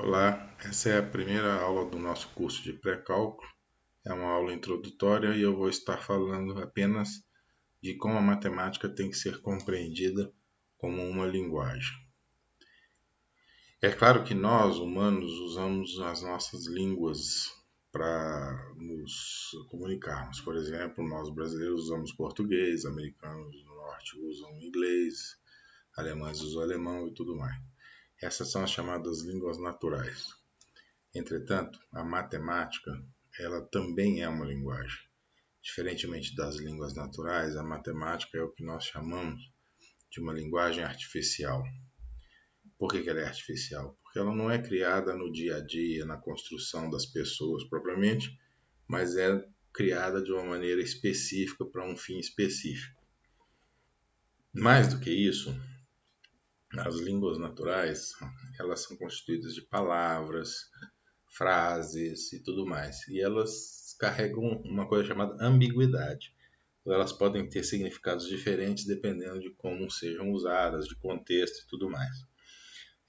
Olá, essa é a primeira aula do nosso curso de pré-cálculo. É uma aula introdutória e eu vou estar falando apenas de como a matemática tem que ser compreendida como uma linguagem. É claro que nós, humanos, usamos as nossas línguas para nos comunicarmos. Por exemplo, nós brasileiros usamos português, americanos do norte usam inglês, alemães usam alemão e tudo mais. Essas são as chamadas línguas naturais. Entretanto, a matemática, ela também é uma linguagem. Diferentemente das línguas naturais, a matemática é o que nós chamamos de uma linguagem artificial. Por que ela é artificial? Porque ela não é criada no dia a dia, na construção das pessoas propriamente, mas é criada de uma maneira específica para um fim específico. Mais do que isso, as línguas naturais, elas são constituídas de palavras, frases e tudo mais. E elas carregam uma coisa chamada ambiguidade. Elas podem ter significados diferentes dependendo de como sejam usadas, de contexto e tudo mais.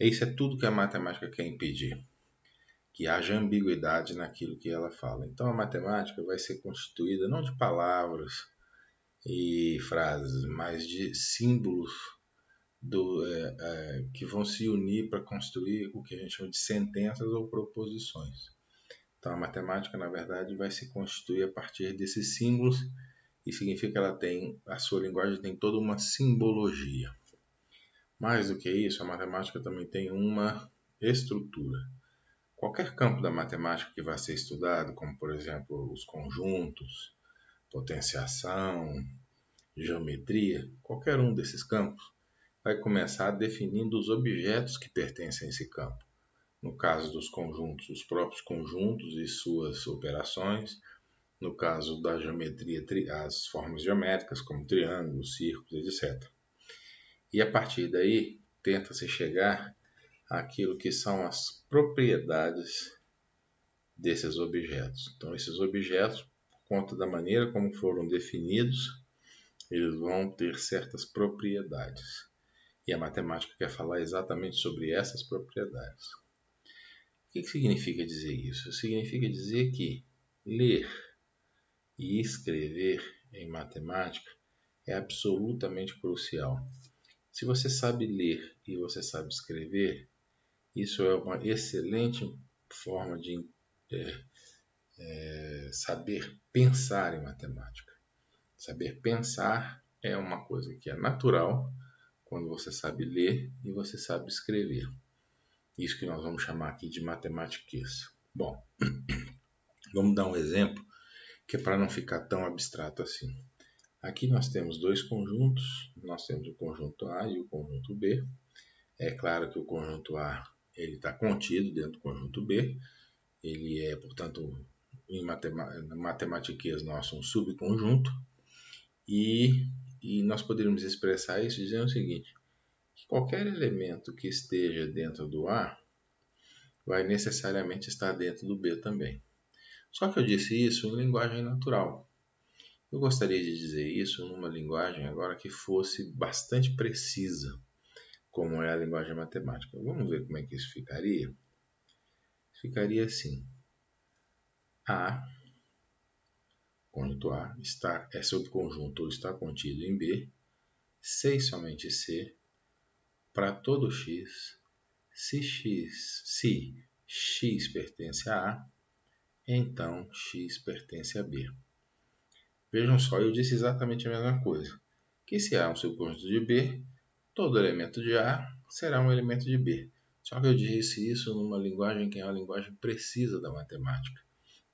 Isso é tudo que a matemática quer impedir, que haja ambiguidade naquilo que ela fala. Então a matemática vai ser constituída não de palavras e frases, mas de símbolos que vão se unir para construir o que a gente chama de sentenças ou proposições. Então a matemática, na verdade, vai se constituir a partir desses símbolos e significa que a sua linguagem tem toda uma simbologia. Mais do que isso, a matemática também tem uma estrutura. Qualquer campo da matemática que vai ser estudado, como por exemplo os conjuntos, potenciação, geometria, qualquer um desses campos, vai começar definindo os objetos que pertencem a esse campo. No caso dos conjuntos, os próprios conjuntos e suas operações. No caso da geometria, as formas geométricas, como triângulos, círculos, etc. E a partir daí, tenta-se chegar àquilo que são as propriedades desses objetos. Então, esses objetos, por conta da maneira como foram definidos, eles vão ter certas propriedades. E a matemática quer falar exatamente sobre essas propriedades. O que significa dizer isso? Significa dizer que ler e escrever em matemática é absolutamente crucial. Se você sabe ler e você sabe escrever, isso é uma excelente forma de saber pensar em matemática. Saber pensar é uma coisa que é natural quando você sabe ler e você sabe escrever. Isso que nós vamos chamar aqui de matematiquez. Bom, vamos dar um exemplo que é para não ficar tão abstrato assim. Aqui nós temos dois conjuntos, nós temos o conjunto A e o conjunto B. É claro que o conjunto A está contido dentro do conjunto B, ele é, portanto, em matematiquez nosso, um subconjunto, e nós poderíamos expressar isso dizendo o seguinte, que qualquer elemento que esteja dentro do A vai necessariamente estar dentro do B também. Só que eu disse isso em linguagem natural. Eu gostaria de dizer isso numa linguagem agora que fosse bastante precisa, como é a linguagem matemática. Vamos ver como é que isso ficaria? Ficaria assim. A, conjunto A, é subconjunto ou está contido em B, C e somente C, para todo x, se x pertence a A, então x pertence a B. Vejam só, eu disse exatamente a mesma coisa. Que se A é um subconjunto de B, todo elemento de A será um elemento de B. Só que eu disse isso numa linguagem que é uma linguagem precisa da matemática.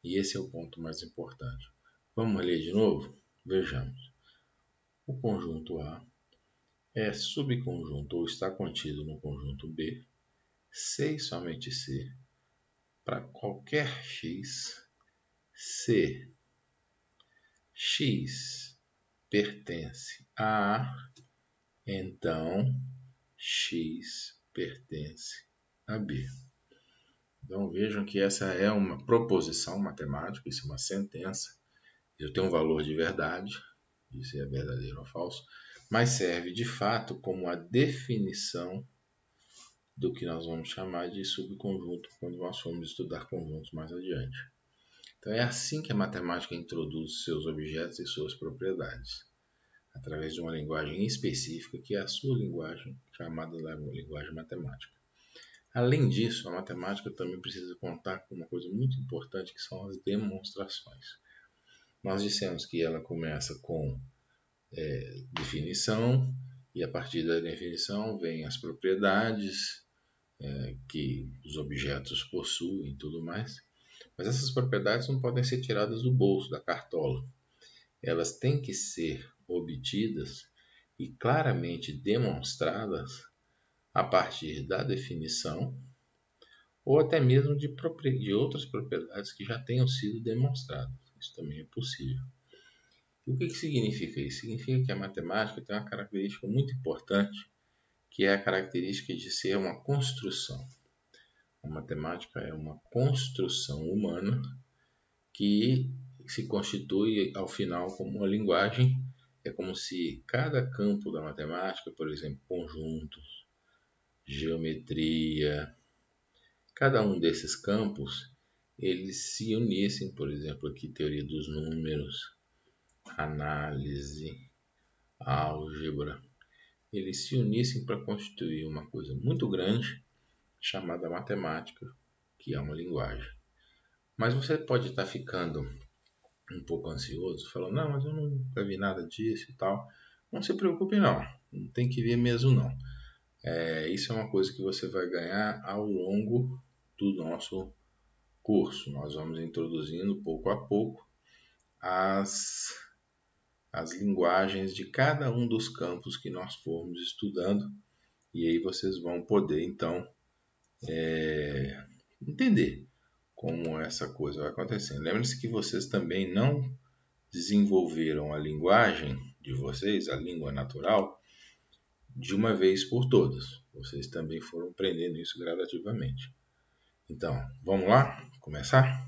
E esse é o ponto mais importante. Vamos ler de novo? Vejamos. O conjunto A é subconjunto ou está contido no conjunto B, C e somente C, para qualquer x, se x pertence a A, então x pertence a B. Então vejam que essa é uma proposição matemática, isso é uma sentença, isso tem um valor de verdade, isso é verdadeiro ou falso, mas serve de fato como a definição do que nós vamos chamar de subconjunto quando nós formos estudar conjuntos mais adiante. Então é assim que a matemática introduz seus objetos e suas propriedades, através de uma linguagem específica que é a sua linguagem, chamada linguagem matemática. Além disso, a matemática também precisa contar com uma coisa muito importante, que são as demonstrações. Nós dissemos que ela começa com definição, e a partir da definição vem as propriedades que os objetos possuem e tudo mais. Mas essas propriedades não podem ser tiradas do bolso, da cartola. Elas têm que ser obtidas e claramente demonstradas a partir da definição ou até mesmo de outras propriedades que já tenham sido demonstradas. Isso também é possível. E o que significa isso? Significa que a matemática tem uma característica muito importante, que é a característica de ser uma construção. A matemática é uma construção humana que se constitui ao final como uma linguagem. É como se cada campo da matemática, por exemplo, conjuntos, geometria, cada um desses campos, eles se unissem, por exemplo, aqui teoria dos números, análise, álgebra, eles se unissem para constituir uma coisa muito grande chamada matemática, que é uma linguagem. Mas você pode estar ficando um pouco ansioso, falando, não, mas eu nunca vi nada disso e tal. Não se preocupe não, não tem que ver mesmo não. Isso é uma coisa que você vai ganhar ao longo do nosso curso. Nós vamos introduzindo pouco a pouco as linguagens de cada um dos campos que nós formos estudando, e aí vocês vão poder então entender como essa coisa vai acontecendo. Lembre-se que vocês também não desenvolveram a linguagem de vocês, a língua natural, de uma vez por todas. Vocês também foram aprendendo isso gradativamente. Então, vamos lá? Começar?